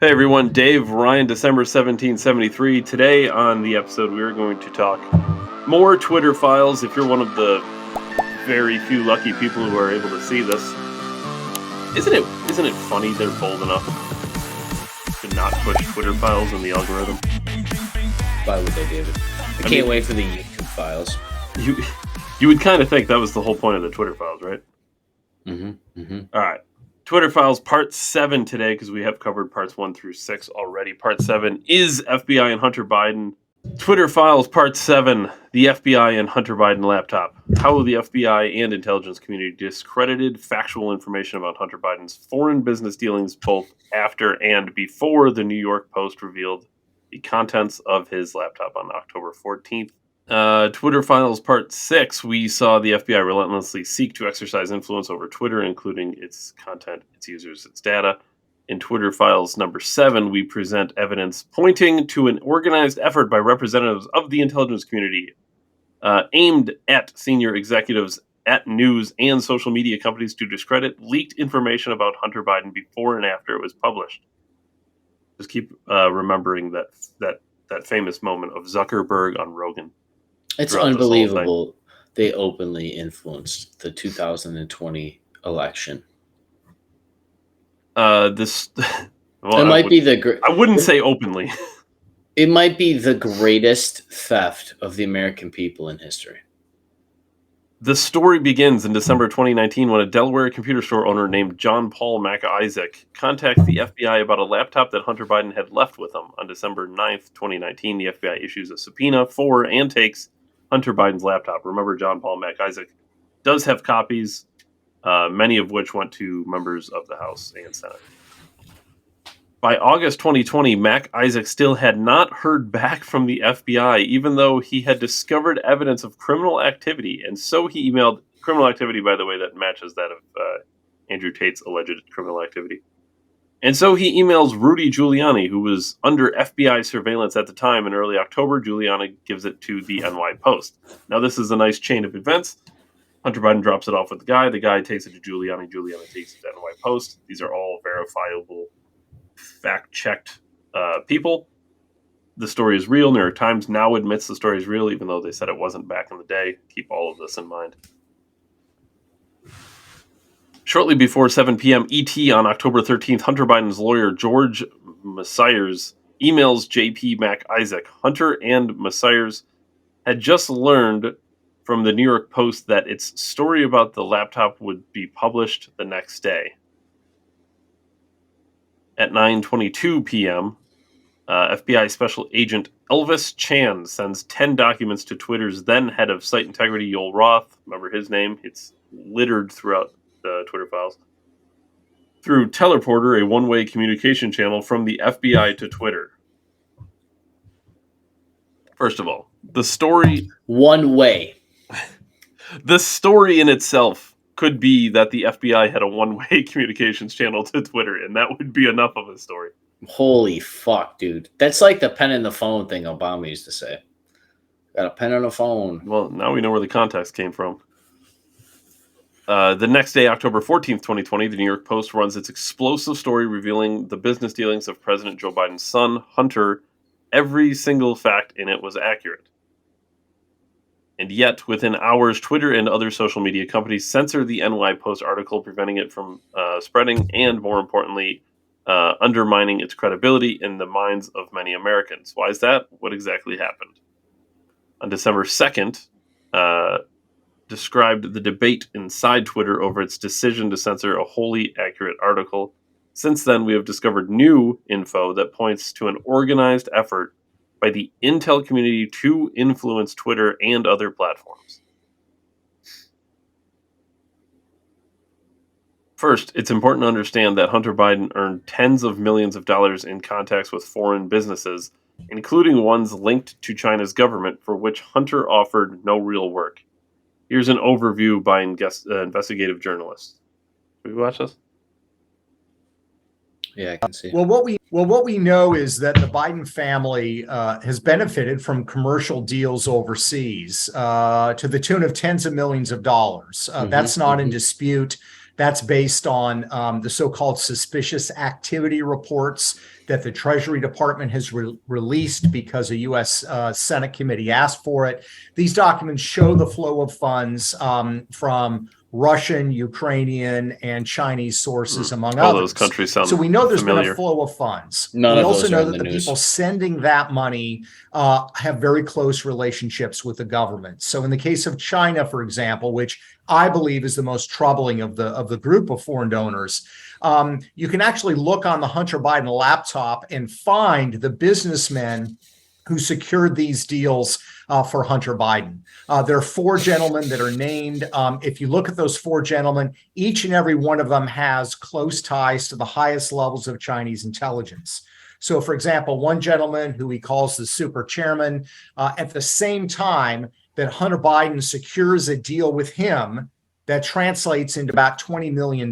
Hey everyone, Dave, Ryan, December 1773. Today on the episode, we are going to talk more Twitter files. If you're one of the very few lucky people who are able to see this, isn't it funny they're bold enough to not put Twitter files in the algorithm? Why would they, David? I can't wait for the YouTube files. You would kind of think that was the whole point of the Twitter files, right? All right. Twitter Files Part 7 today, because we have covered Parts 1 through 6 already. Part 7 is FBI and Hunter Biden. Twitter Files Part 7, the FBI and Hunter Biden laptop. How the FBI and intelligence community discredited factual information about Hunter Biden's foreign business dealings both after and before the New York Post revealed the contents of his laptop on October 14th. Twitter Files Part 6, we saw the FBI relentlessly seek to exercise influence over Twitter, including its content, its users, its data. In Twitter Files number 7, we present evidence pointing to an organized effort by representatives of the intelligence community aimed at senior executives at news and social media companies to discredit leaked information about Hunter Biden before and after it was published. Just keep remembering that famous moment of Zuckerberg on Rogan. It's unbelievable they openly influenced the 2020 election. It might be I wouldn't say openly. It might be the greatest theft of the American people in history. The story begins in December 2019 when a Delaware computer store owner named John Paul MacIsaac contacts the FBI about a laptop that Hunter Biden had left with him. On December 9th, 2019, the FBI issues a subpoena for and takes Hunter Biden's laptop. Remember, John Paul MacIsaac does have copies, many of which went to members of the House and Senate. By August 2020, MacIsaac still had not heard back from the FBI, even though he had discovered evidence of criminal activity. And so he emailed criminal activity, by the way, that matches that of Andrew Tate's alleged criminal activity. And so he emails Rudy Giuliani, who was under FBI surveillance at the time. In early October, Giuliani gives it to the NY Post. Now, this is a nice chain of events. Hunter Biden drops it off with the guy. The guy takes it to Giuliani. Giuliani takes it to NY Post. These are all verifiable, fact-checked people. The story is real. New York Times now admits the story is real, even though they said it wasn't back in the day. Keep all of this in mind. Shortly before 7 p.m. ET on October 13th, Hunter Biden's lawyer, George Messiers, emails JP MacIsaac. Hunter and Messiers had just learned from the New York Post that its story about the laptop would be published the next day. At 9:22 p.m., FBI Special Agent Elvis Chan sends 10 documents to Twitter's then head of site integrity, Yoel Roth. Remember his name? It's littered throughout the Twitter files. Through Teleporter, a one-way communication channel from the FBI to Twitter. First of all, the story... One way. The story in itself could be that the FBI had a one-way communications channel to Twitter, and that would be enough of a story. Holy fuck, dude. That's like the pen and the phone thing Obama used to say. Got a pen and a phone. Well, now we know where the context came from. The next day, October 14th, 2020, the New York Post runs its explosive story revealing the business dealings of President Joe Biden's son, Hunter. Every single fact in it was accurate. And yet, within hours, Twitter and other social media companies censor the NY Post article, preventing it from spreading and, more importantly, undermining its credibility in the minds of many Americans. Why is that? What exactly happened? On December 2nd, described the debate inside Twitter over its decision to censor a wholly accurate article. Since then, we have discovered new info that points to an organized effort by the intel community to influence Twitter and other platforms. First, it's important to understand that Hunter Biden earned tens of millions of dollars in contacts with foreign businesses, including ones linked to China's government, for which Hunter offered no real work. Here's an overview by investigative journalists. Have you watched this? Yeah, I can see. Well, what we know is that the Biden family has benefited from commercial deals overseas to the tune of tens of millions of dollars. That's not in dispute. That's based on the so-called suspicious activity reports that the Treasury Department has released because a U.S. Senate committee asked for it. These documents show the flow of funds from Russian, Ukrainian, and Chinese sources, among All others. those countries sound so we know there's familiar. been a flow of funds. None we of also those are know in that the the news. people sending that money have very close relationships with the government. So in the case of China, for example, which I believe is the most troubling of the group of foreign donors, you can actually look on the Hunter Biden laptop and find the businessmen who secured these deals for Hunter Biden. There are 4 gentlemen that are named. If you look at those 4 gentlemen, each and every one of them has close ties to the highest levels of Chinese intelligence. So, for example, one gentleman who he calls the super chairman, at the same time that Hunter Biden secures a deal with him that translates into about $20 million,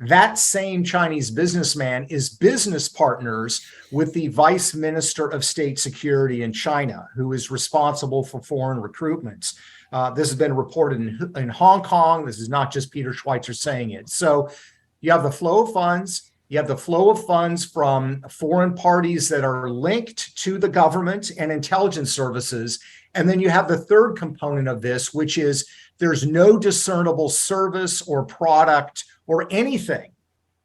that same Chinese businessman is business partners with the Vice Minister of State Security in China, who is responsible for foreign recruitments. This has been reported in Hong Kong. This is not just Peter Schweizer saying it. So you have the flow of funds. You have the flow of funds from foreign parties that are linked to the government and intelligence services. And then you have the third component of this, which is there's no discernible service or product or anything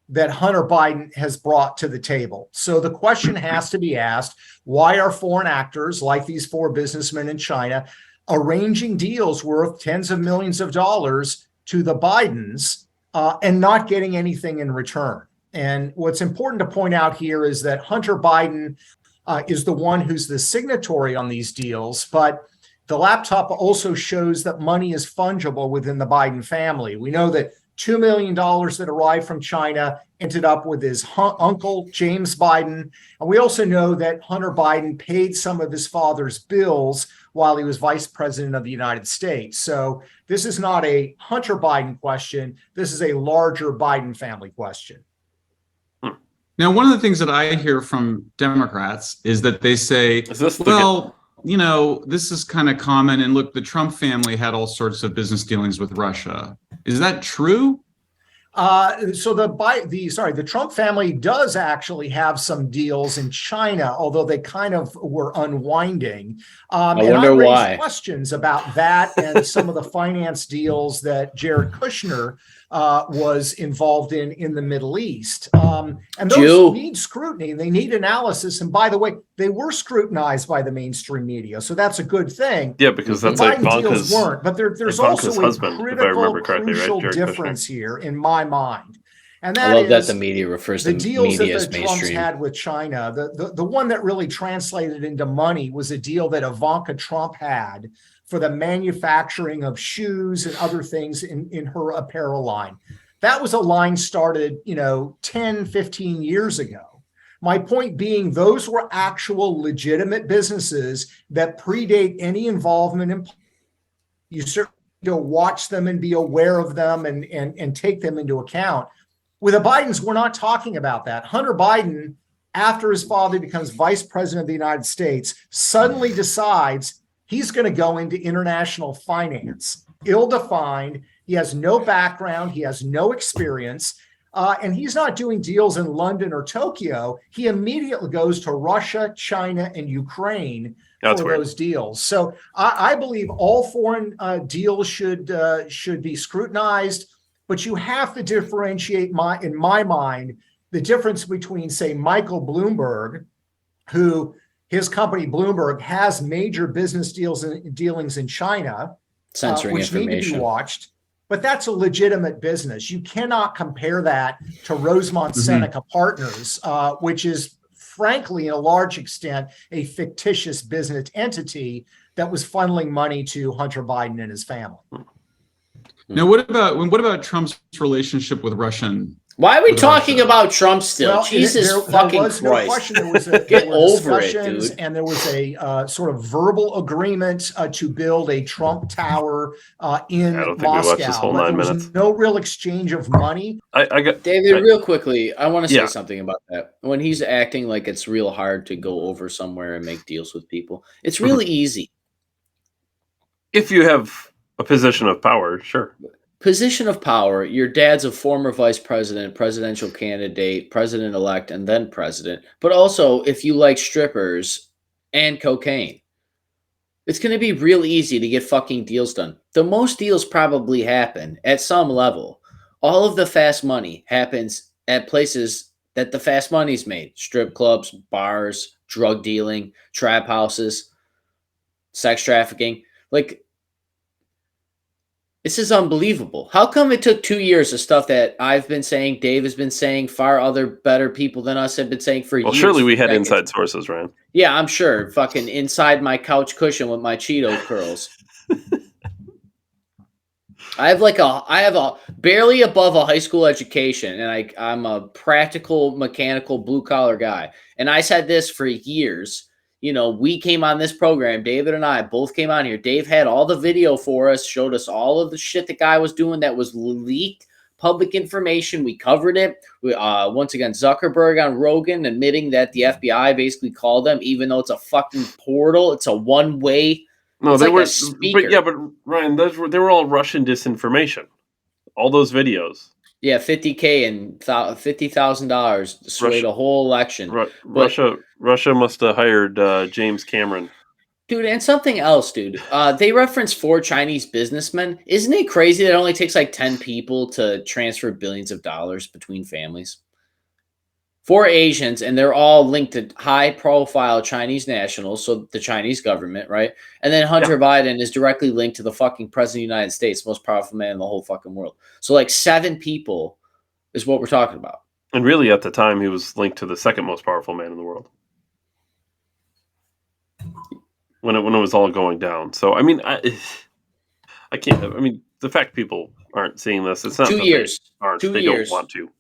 that Hunter Biden has brought to the table. So the question has to be asked, why are foreign actors like these 4 businessmen in China arranging deals worth tens of millions of dollars to the Bidens and not getting anything in return? And what's important to point out here is that Hunter Biden is the one who's the signatory on these deals, but the laptop also shows that money is fungible within the Biden family. We know that $2 million that arrived from China ended up with his uncle, James Biden. And we also know that Hunter Biden paid some of his father's bills while he was vice president of the United States. So this is not a Hunter Biden question. This is a larger Biden family question. Now, one of the things that I hear from Democrats is that they say, well, you know, this is kind of common. And look, the Trump family had all sorts of business dealings with Russia. Is that true? So the Trump family does actually have some deals in China, although they kind of were unwinding. I wonder why. Questions about that and some of the finance deals that Jared Kushner was involved in the Middle East. And those need scrutiny. They need analysis. And by the way, they were scrutinized by the mainstream media. So that's a good thing. Yeah, because that's Biden like deals weren't. But there's also a husband, crucial difference here in my mind. And that I love that is the media refers the to deals media that as the Trumps mainstream. had with China. The one that really translated into money was a deal that Ivanka Trump had for the manufacturing of shoes and other things in her apparel line. That was a line started, 10, 15 years ago. My point being, those were actual legitimate businesses that predate any involvement in. You certainly go watch them and be aware of them and take them into account. With the Bidens, we're not talking about that. Hunter Biden, after his father becomes vice president of the United States, suddenly decides he's going to go into international finance, ill-defined. He has no background. He has no experience. And he's not doing deals in London or Tokyo. He immediately goes to Russia, China, and Ukraine for those deals. So I believe all foreign deals should be scrutinized. But you have to differentiate, in my mind, the difference between, say, Michael Bloomberg, who his company Bloomberg has major business dealings in China, censoring which information. need to be watched. But that's a legitimate business. You cannot compare that to Rosemont Seneca Partners, which is, frankly, in a large extent, a fictitious business entity that was funneling money to Hunter Biden and his family. Now, what about Trump's relationship with Russian? Why are we talking about Trump still? Well, Jesus there fucking was Christ. No question. There was Get over it, dude. And there was a sort of verbal agreement to build a Trump Tower in I don't think Moscow. we watched this whole 9 there was minutes. no real exchange of money. David, real quickly, I want to say something about that. When he's acting like it's real hard to go over somewhere and make deals with people, it's really easy. If you have a position of power, sure. position of power. Your dad's a former vice president, presidential candidate, president-elect, and then president. But also, if you like strippers and cocaine, it's going to be real easy to get fucking deals done. The most deals probably happen at some level. All of the fast money happens at places that the fast money's made. Strip clubs, bars, drug dealing, trap houses, sex trafficking. Like, this is unbelievable. How come it took 2 years of stuff that I've been saying, Dave has been saying, far other better people than us have been saying for years? Well, surely we had inside sources, Ryan. Yeah, I'm sure. Fucking inside my couch cushion with my Cheeto curls. I have a barely above a high school education, and I'm a practical, mechanical, blue collar guy. And I said this for years. You know, we came on this program, David and I both came on here. Dave had all the video for us, showed us all of the shit the guy was doing that was leaked public information. We covered it. We, once again, Zuckerberg on Rogan admitting that the FBI basically called them, even though it's a fucking portal. It's a one-way. No, they were, but Ryan, they were all Russian disinformation. All those videos. Yeah, $50K and $50,000 to sway the whole election. Russia must have hired James Cameron. Dude, and something else, dude. They reference 4 Chinese businessmen. Isn't it crazy that it only takes like 10 people to transfer billions of dollars between families? 4 Asians, and they're all linked to high-profile Chinese nationals, so the Chinese government, right? And then Hunter Biden is directly linked to the fucking president of the United States, most powerful man in the whole fucking world. So like 7 people is what we're talking about. And really, at the time, he was linked to the second most powerful man in the world. When it was all going down. So, I mean, I can't, I mean, the fact people aren't seeing this, it's not 2 years. They don't want to.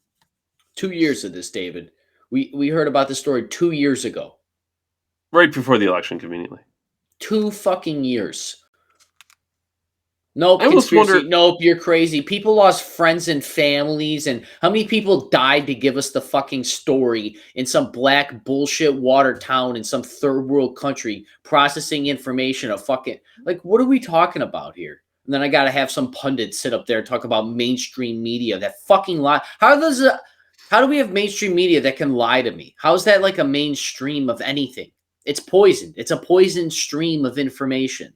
2 years of this, David. We heard about this story 2 years ago. Right before the election, conveniently. 2 fucking years. Nope, conspiracy. Nope, you're crazy. People lost friends and families, and how many people died to give us the fucking story in some black bullshit water town in some third world country processing information of fucking, like, what are we talking about here? And then I gotta have some pundit sit up there and talk about mainstream media that fucking lie. How do we have mainstream media that can lie to me? How is that like a mainstream of anything? It's poisoned. It's a poisoned stream of information.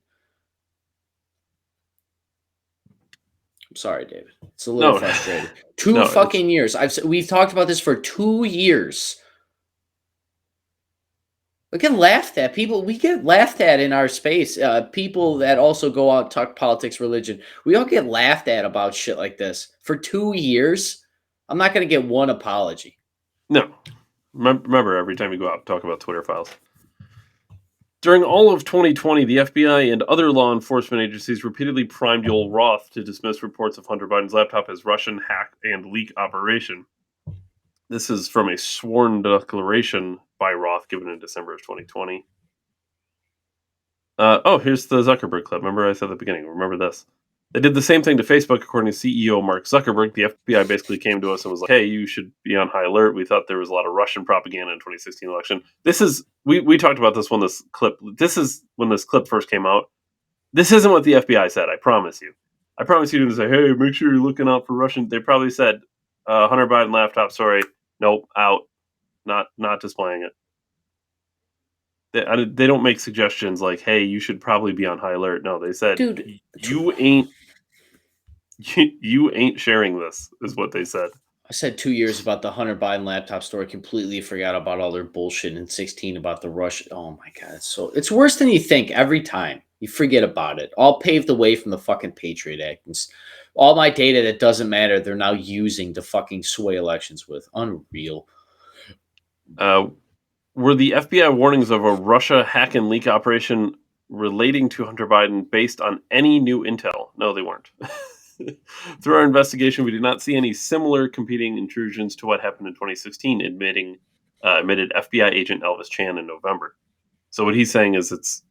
I'm sorry, David. It's a little frustrating. 2 fucking years. We've talked about this for 2 years. We get laughed at. We get laughed at in our space. People that also go out and talk politics, religion. We all get laughed at about shit like this. For 2 years, I'm not going to get one apology. No. Remember, every time you go out, talk about Twitter files. During all of 2020, the FBI and other law enforcement agencies repeatedly primed Joel Roth to dismiss reports of Hunter Biden's laptop as Russian hack and leak operation. This is from a sworn declaration by Roth given in December of 2020. Here's the Zuckerberg clip. Remember I said at the beginning. Remember this. They did the same thing to Facebook, according to CEO Mark Zuckerberg. The FBI basically came to us and was like, hey, you should be on high alert. We thought there was a lot of Russian propaganda in the 2016 election. This is, we talked about this when this clip first came out. This isn't what the FBI said, I promise you. I promise you didn't say, hey, make sure you're looking out for Russian. They probably said, Hunter Biden laptop, sorry, nope, out, not displaying it. They don't make suggestions like, hey, you should probably be on high alert. No, they said, dude, you ain't sharing this, is what they said. I said 2 years about the Hunter Biden laptop story, completely forgot about all their bullshit, and 16 about the Russian. Oh my God. It's worse than you think every time. You forget about it. All paved the way from the fucking Patriot Act. And all my data that doesn't matter, they're now using to fucking sway elections with. Unreal. Were the FBI warnings of a Russia hack and leak operation relating to Hunter Biden based on any new intel? No, they weren't. Through our investigation, we did not see any similar competing intrusions to what happened in 2016, admitted FBI agent Elvis Chan in November. So what he's saying is it's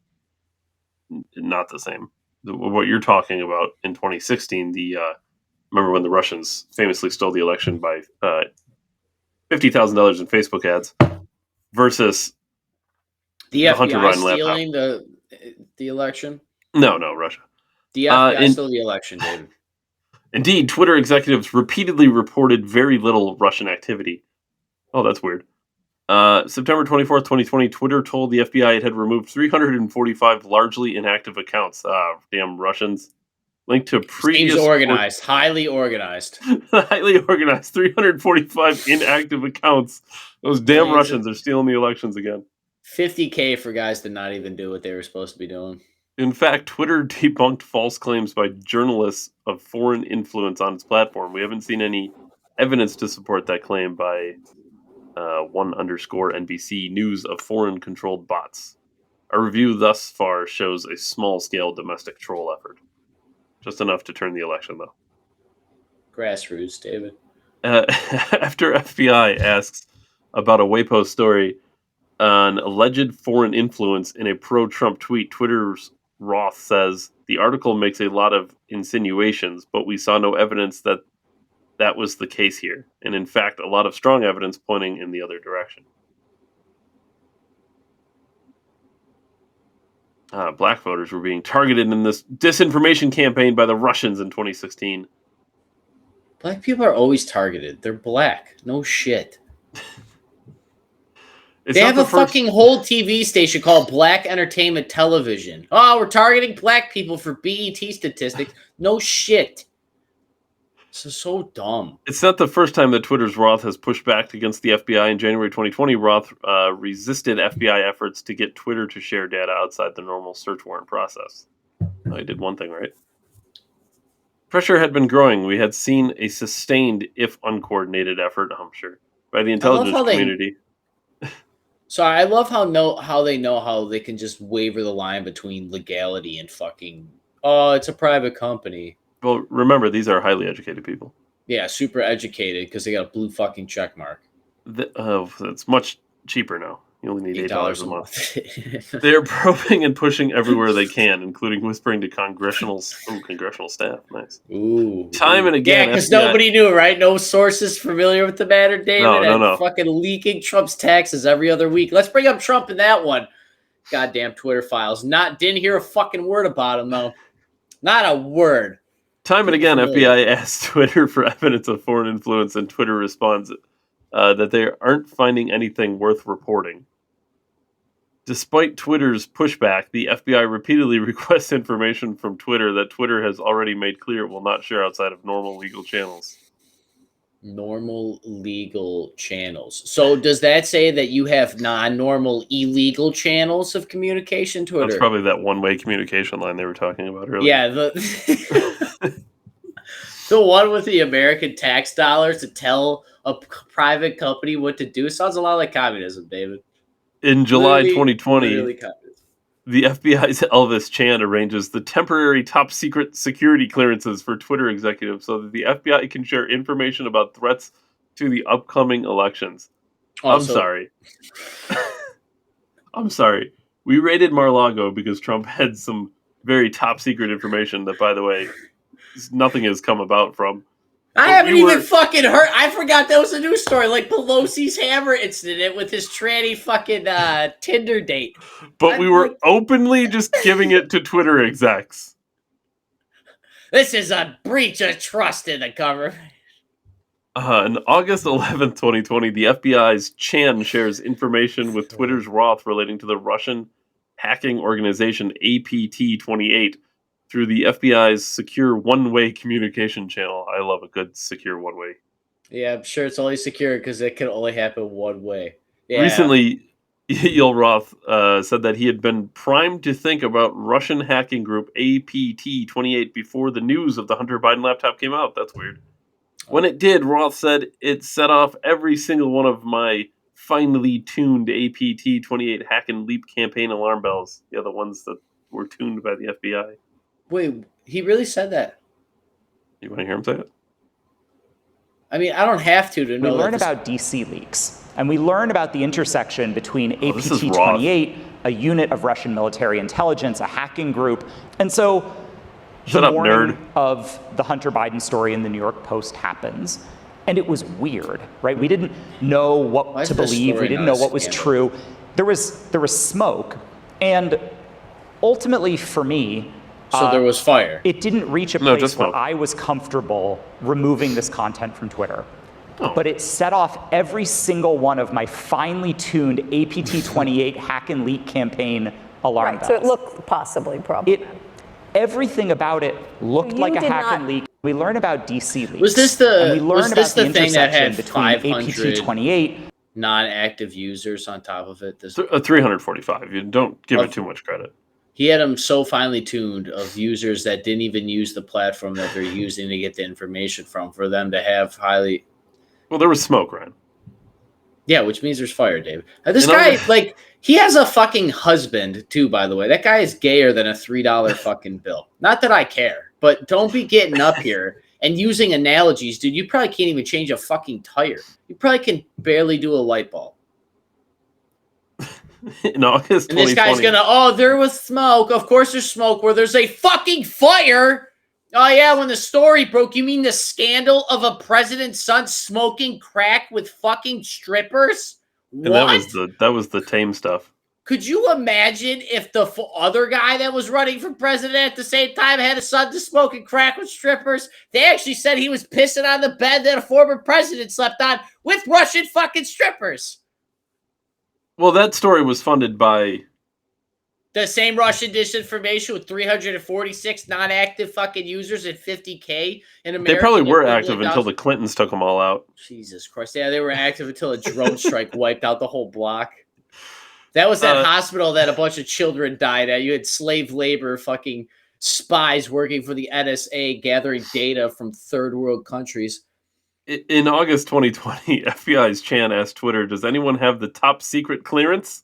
not the same. What you're talking about in 2016, remember when the Russians famously stole the election by $50,000 in Facebook ads versus the FBI stealing the election? No, Russia. The FBI stole the election, David. Indeed, Twitter executives repeatedly reported very little Russian activity. Oh, that's weird. September 24th, 2020, Twitter told the FBI it had removed 345 largely inactive accounts. Damn Russians. Linked to previous... Seems organized. Highly organized. Highly organized. 345 inactive accounts. Those damn Russians are stealing the elections again. $50K for guys to not even do what they were supposed to be doing. In fact, Twitter debunked false claims by journalists of foreign influence on its platform. We haven't seen any evidence to support that claim by _NBC News of foreign-controlled bots. Our review thus far shows a small-scale domestic troll effort. Just enough to turn the election, though. Grassroots, David. After FBI asks about a Waypost story on alleged foreign influence in a pro-Trump tweet, Twitter's Roth says, the article makes a lot of insinuations, but we saw no evidence that that was the case here. And in fact, a lot of strong evidence pointing in the other direction. Black voters were being targeted in this disinformation campaign by the Russians in 2016. Black people are always targeted. They're black. No shit. They have a fucking whole TV station called Black Entertainment Television. Oh, we're targeting black people for BET statistics. No shit. This is so dumb. It's not the first time that Twitter's Roth has pushed back against the FBI. In January 2020, Roth resisted FBI efforts to get Twitter to share data outside the normal search warrant process. I did one thing right. Pressure had been growing. We had seen a sustained, if uncoordinated effort, I'm sure, by the intelligence community. So I love how they know how they can just waver the line between legality and fucking, oh, it's a private company. Well, remember, these are highly educated people. Yeah, super educated because they got a blue fucking check mark. It's much cheaper now. You only need $8 a month. They're probing and pushing everywhere they can, including whispering to congressional staff. Nice. Ooh. Time and again. Yeah, because nobody knew, right? No sources familiar with the matter, David. No. Fucking leaking Trump's taxes every other week. Let's bring up Trump in that one. Goddamn Twitter files. Didn't hear a fucking word about him, though. Not a word. Time and again, FBI asked Twitter for evidence of foreign influence, and Twitter responds that they aren't finding anything worth reporting. Despite Twitter's pushback, the FBI repeatedly requests information from Twitter that Twitter has already made clear it will not share outside of normal legal channels. Normal legal channels. So does that say that you have non-normal illegal channels of communication, Twitter? That's probably that one-way communication line they were talking about earlier. Yeah, the one with the American tax dollars to tell a private company what to do. Sounds a lot like communism, David. In July 2020, the FBI's Elvis Chan arranges the temporary top secret security clearances for Twitter executives so that the FBI can share information about threats to the upcoming elections. Also, I'm sorry. I'm sorry. We raided Mar-a-Lago because Trump had some very top secret information that, by the way, nothing has come about from. I haven't even fucking heard. I forgot that was a news story, like Pelosi's hammer incident with his tranny fucking Tinder date. But we were openly just giving it to Twitter execs. This is a breach of trust in the government. On August 11th, 2020, the FBI's Chan shares information with Twitter's Roth relating to the Russian hacking organization APT28 through the FBI's secure one-way communication channel. I love a good secure one-way. Yeah, I'm sure it's only secure because it can only happen one way. Yeah. Recently, Yul Roth said that he had been primed to think about Russian hacking group APT28 before the news of the Hunter Biden laptop came out. That's weird. When it did, Roth said it set off every single one of my finely tuned APT28 hack and leap campaign alarm bells. Yeah, the ones that were tuned by the FBI. Wait, he really said that? You want to hear him say it? I mean, I don't have to know. We learn about DC leaks, and we learn about the intersection between APT28, a unit of Russian military intelligence, a hacking group, and so the morning of the Hunter Biden story in the New York Post happens, and it was weird, right? We didn't know what to believe. We didn't know what was true. There was smoke, and ultimately for me, So there was fire. It didn't reach a place where I was comfortable removing this content from Twitter. Oh. But it set off every single one of my finely tuned APT28 hack and leak campaign alarm bells. So it looked possibly problematic. Everything about it looked like a hack and leak. We learned about DC leaks. Was this the thing that had between 500 APT28 non-active users on top of it? 345. You don't give it too much credit. He had them so finely tuned of users that didn't even use the platform that they're using to get the information from for them to have highly. Well, there was smoke, Ryan. Yeah, which means there's fire, David. This guy, he has a fucking husband, too, by the way. That guy is gayer than a $3 fucking bill. Not that I care, but don't be getting up here and using analogies, dude. You probably can't even change a fucking tire. You probably can barely do a light bulb. In August 2020. And this guy's gonna, there was smoke. Of course there's smoke where there's a fucking fire. Oh yeah, when the story broke, you mean the scandal of a president's son smoking crack with fucking strippers? What? And that was the tame stuff. Could you imagine if the other guy that was running for president at the same time had a son to smoking crack with strippers? They actually said he was pissing on the bed that a former president slept on with Russian fucking strippers. Well, that story was funded by the same Russian disinformation with 346 non-active fucking users and 50K in America. They probably were active until the Clintons took them all out. Jesus Christ. Yeah, they were active until a drone strike wiped out the whole block. That was that hospital that a bunch of children died at. You had slave labor fucking spies working for the NSA gathering data from third world countries. In August 2020, FBI's Chan asked Twitter, does anyone have the top secret clearance?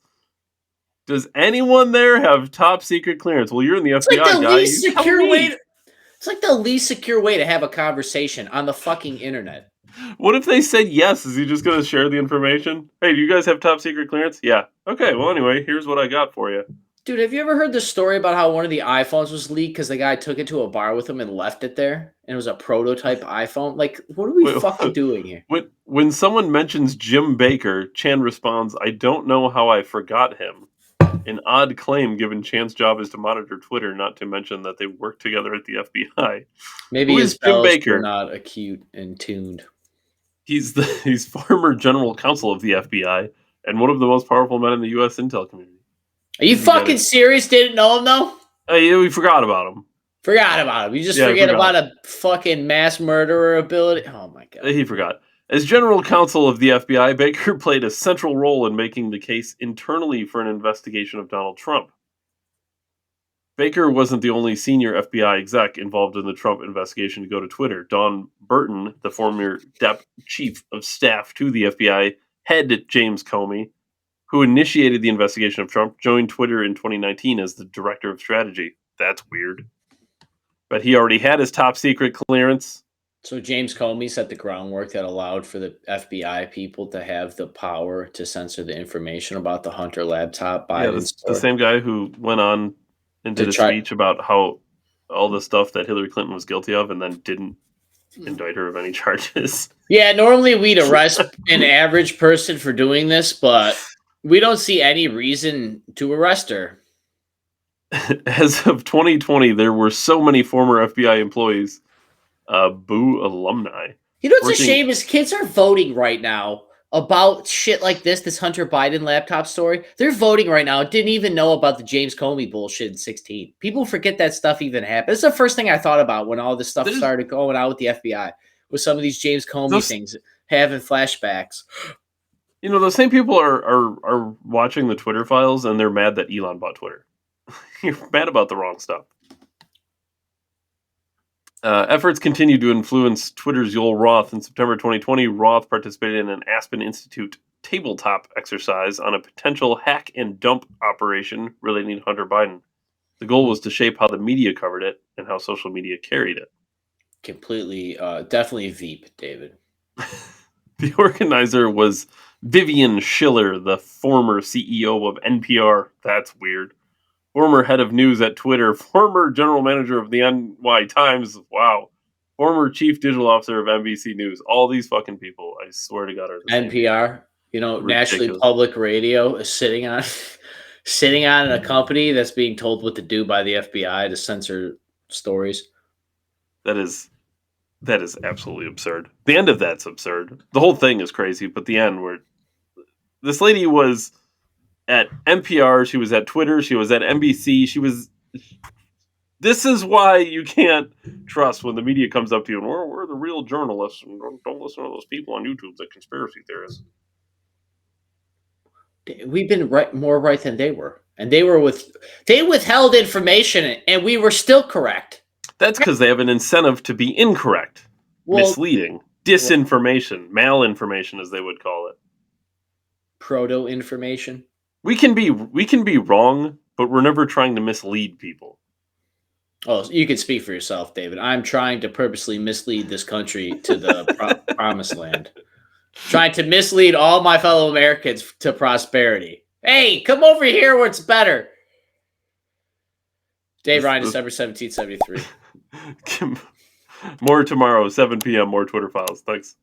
Does anyone there have top secret clearance? Well, you're in the FBI, guy. It's like the least secure way to have a conversation on the fucking internet. What if they said yes? Is he just going to share the information? Hey, do you guys have top secret clearance? Yeah. Okay, well, anyway, here's what I got for you. Dude, have you ever heard the story about how one of the iPhones was leaked because the guy took it to a bar with him and left it there? And it was a prototype iPhone? Like, what are we fucking doing here? When someone mentions Jim Bakker, Chan responds, I don't know how I forgot him. An odd claim given Chan's job is to monitor Twitter, not to mention that they work together at the FBI. Maybe his bells were not acute and tuned. He's former general counsel of the FBI and one of the most powerful men in the U.S. intel community. Are you fucking serious? Didn't know him, though? We forgot about him. Forgot about him. You just forget about a fucking mass murderer ability? Oh, my God. He forgot. As general counsel of the FBI, Bakker played a central role in making the case internally for an investigation of Donald Trump. Bakker wasn't the only senior FBI exec involved in the Trump investigation to go to Twitter. Don Burton, the former chief of staff to the FBI, head James Comey, who initiated the investigation of Trump, joined Twitter in 2019 as the director of strategy. That's weird. But he already had his top secret clearance. So James Comey set the groundwork that allowed for the FBI people to have the power to censor the information about the Hunter laptop. The same guy who went on and did a speech about how all the stuff that Hillary Clinton was guilty of and then didn't indict her of any charges. Yeah, normally we'd arrest an average person for doing this, but we don't see any reason to arrest her. As of 2020, there were so many former FBI employees, Boo alumni. You know what's a shame is kids are voting right now about shit like this Hunter Biden laptop story. They're voting right now. Didn't even know about the James Comey bullshit in 2016. People forget that stuff even happened. It's the first thing I thought about when all this stuff started going out with the FBI, with some of these James Comey things having flashbacks. You know, those same people are watching the Twitter files and they're mad that Elon bought Twitter. You're mad about the wrong stuff. Efforts continue to influence Twitter's Yoel Roth. In September 2020, Roth participated in an Aspen Institute tabletop exercise on a potential hack and dump operation relating to Hunter Biden. The goal was to shape how the media covered it and how social media carried it. Completely, definitely Veep, David. The organizer was Vivian Schiller, the former CEO of NPR. That's weird. Former head of news at Twitter, former general manager of the NY Times, wow, former chief digital officer of NBC News. All these fucking people, I swear to God, are the NPR, same. Nationally Public Radio is sitting on sitting on a company that's being told what to do by the FBI to censor stories. That is absolutely absurd. The end of that's absurd. The whole thing is crazy, but the end where this lady was at NPR, she was at Twitter, she was at NBC, this is why you can't trust when the media comes up to you and we're the real journalists and don't listen to those people on YouTube that conspiracy theorists. We've been more right than they were. And they withheld information and we were still correct. That's because they have an incentive to be incorrect, misleading, disinformation, malinformation, as they would call it. Proto-information. We can be wrong, but we're never trying to mislead people. Oh, you can speak for yourself, David. I'm trying to purposely mislead this country to the promised land. Trying to mislead all my fellow Americans to prosperity. Hey, come over here where it's better. Dave Ryan, December 17th, 73. More tomorrow, 7 p.m., more Twitter Files. Thanks.